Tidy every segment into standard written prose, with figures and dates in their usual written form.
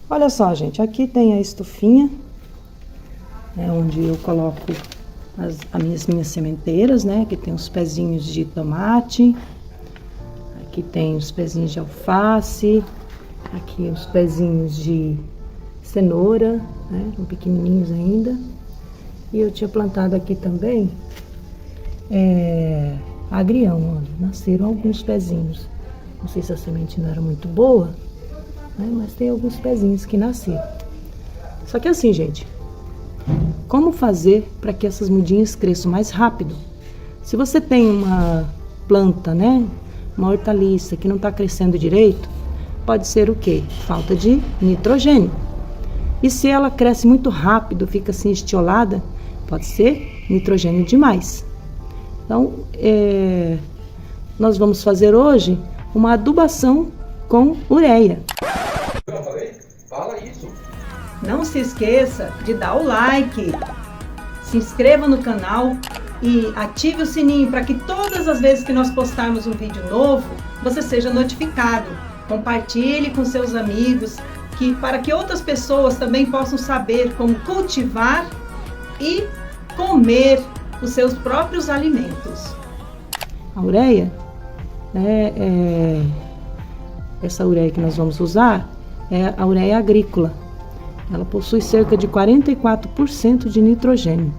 Olha só, gente, aqui tem a estufinha, onde eu coloco as minhas sementeiras, né? Aqui tem os pezinhos de tomate, aqui tem os pezinhos de alface, aqui os pezinhos de cenoura, né? São pequenininhos ainda. E eu tinha plantado aqui também agrião, olha, nasceram alguns pezinhos. Não sei se a semente não era muito boa, né? Mas tem alguns pezinhos que nasceram. Só que assim, gente, como fazer para que essas mudinhas cresçam mais rápido? Se você tem uma planta, né, uma hortaliça que não está crescendo direito, pode ser o quê? Falta de nitrogênio. E se ela cresce muito rápido, fica assim estiolada, pode ser nitrogênio demais. Então, nós vamos fazer hoje uma adubação com ureia. Fala isso. Não se esqueça de dar o like, se inscreva no canal e ative o sininho para que todas as vezes que nós postarmos um vídeo novo, você seja notificado. Compartilhe com seus amigos, para que outras pessoas também possam saber como cultivar e comer os seus próprios alimentos. A ureia, essa ureia que nós vamos usar é a ureia agrícola. Ela possui cerca de 44% de nitrogênio.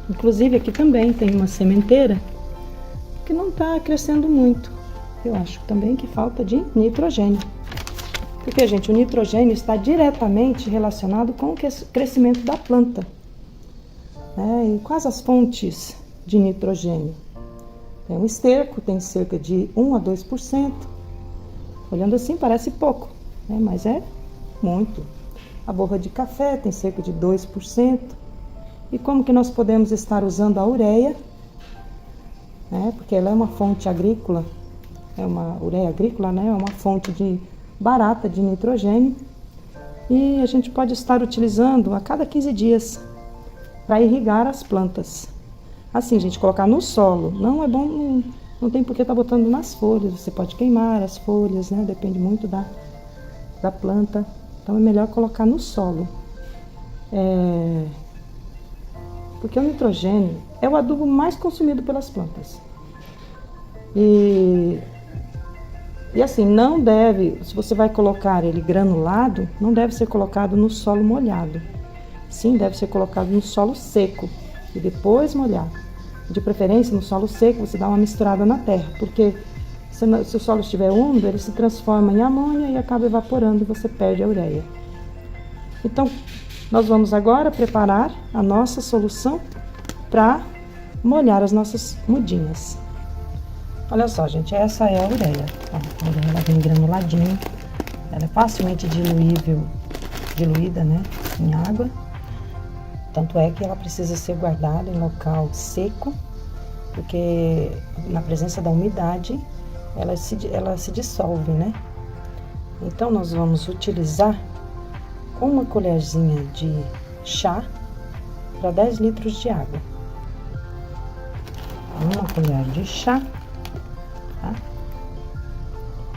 Inclusive aqui também tem uma sementeira que não está crescendo muito. Eu acho também que falta de nitrogênio. Porque, gente, o nitrogênio está diretamente relacionado com o crescimento da planta. E quais as fontes de nitrogênio? Tem o esterco, tem cerca de 1 a 2%. Olhando assim parece pouco, mas é muito. A borra de café tem cerca de 2%. E como que nós podemos estar usando a ureia? Porque ela é uma fonte agrícola, ureia agrícola, é uma fonte barata de nitrogênio. E a gente pode estar utilizando a cada 15 dias para irrigar as plantas. Assim, gente, colocar no solo. Não é bom, não tem por que estar botando nas folhas. Você pode queimar as folhas, depende muito da planta. Então é melhor colocar no solo. Porque o nitrogênio é o adubo mais consumido pelas plantas. E assim, não deve, se você vai colocar ele granulado, não deve ser colocado no solo molhado. Sim, deve ser colocado no solo seco e depois molhar. De preferência, no solo seco, você dá uma misturada na terra, porque se o solo estiver úmido, ele se transforma em amônia e acaba evaporando e você perde a ureia. Então, nós vamos agora preparar a nossa solução para molhar as nossas mudinhas. Olha só, gente, essa é a ureia. A ureia ela vem granuladinha, ela é facilmente diluída, em água. Tanto é que ela precisa ser guardada em local seco, porque na presença da umidade ela se dissolve, Então nós vamos utilizar uma colherzinha de chá para 10 litros de água. Uma colher de chá, tá?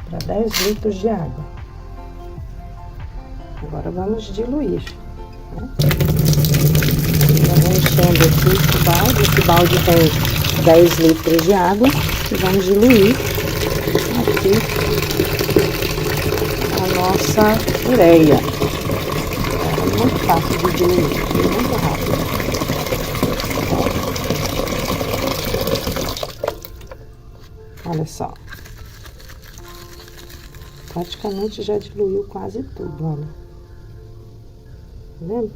Para 10 litros de água. Agora vamos diluir, Eu vou enchendo aqui o balde. Esse balde tem 10 litros de água e vamos diluir aqui a nossa ureia. É muito fácil de diluir, muito rápido. Olha só. Praticamente já diluiu quase tudo, olha. Tá vendo?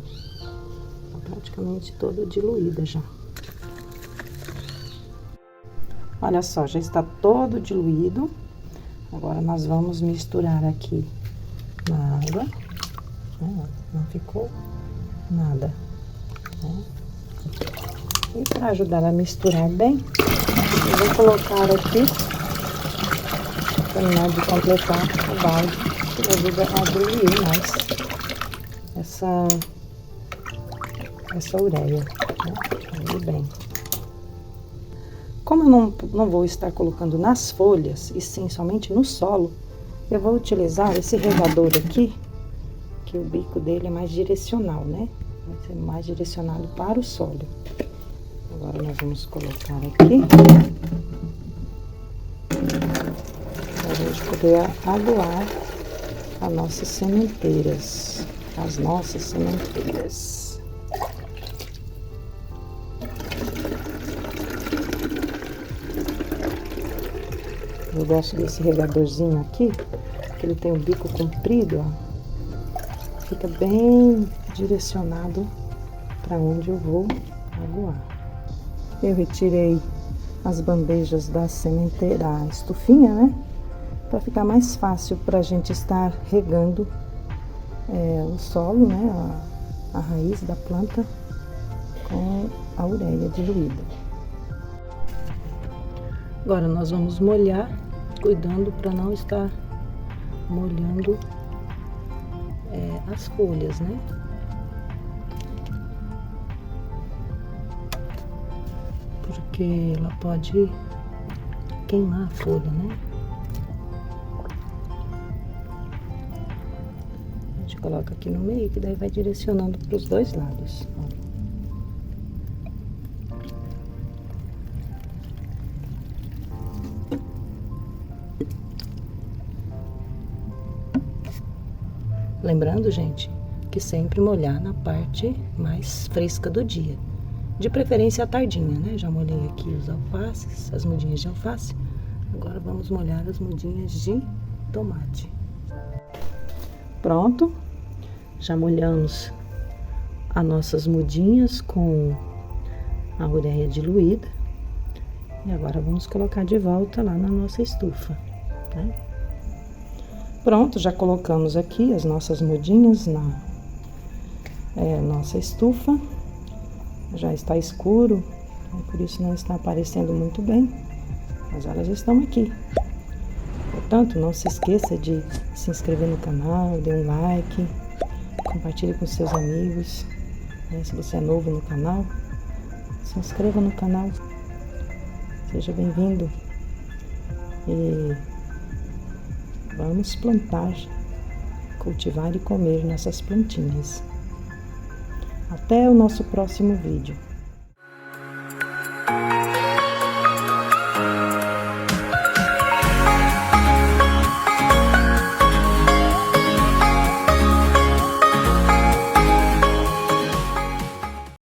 Tá praticamente toda diluída já. Olha só, já está todo diluído. Agora nós vamos misturar aqui na água. Não ficou nada. E para ajudar a misturar bem, eu vou colocar aqui, terminar de completar o balde, que ajuda a diluir mais essa ureia, Diluir bem. Como eu não vou estar colocando nas folhas, e sim somente no solo, eu vou utilizar esse regador aqui, que o bico dele é mais direcional, né? Vai ser mais direcionado para o solo. Agora nós vamos colocar aqui, para a gente poder aguar as nossas sementeiras. Eu gosto desse regadorzinho aqui, que ele tem um bico comprido, ó. Fica bem direcionado para onde eu vou aguar. Eu retirei as bandejas da sementeira, da estufinha, né? Para ficar mais fácil para a gente estar regando o solo, né? A raiz da planta com a ureia diluída. Agora nós vamos molhar, cuidando para não estar molhando as folhas, né? Porque ela pode queimar a folha, né? A gente coloca aqui no meio, que daí vai direcionando para os dois lados, ó. Lembrando, gente, que sempre molhar na parte mais fresca do dia. De preferência à tardinha, né? Já molhei aqui os alfaces, as mudinhas de alface. Agora vamos molhar as mudinhas de tomate. Pronto. Já molhamos as nossas mudinhas com a ureia diluída. E agora vamos colocar de volta lá na nossa estufa, né? Pronto, já colocamos aqui as nossas mudinhas na nossa estufa. Já está escuro, por isso não está aparecendo muito bem, mas elas estão aqui. Portanto, não se esqueça de se inscrever no canal, dê um like, compartilhe com seus amigos, né? Se você é novo no canal, se inscreva no canal, seja bem-vindo. E vamos plantar, cultivar e comer nossas plantinhas. Até o nosso próximo vídeo.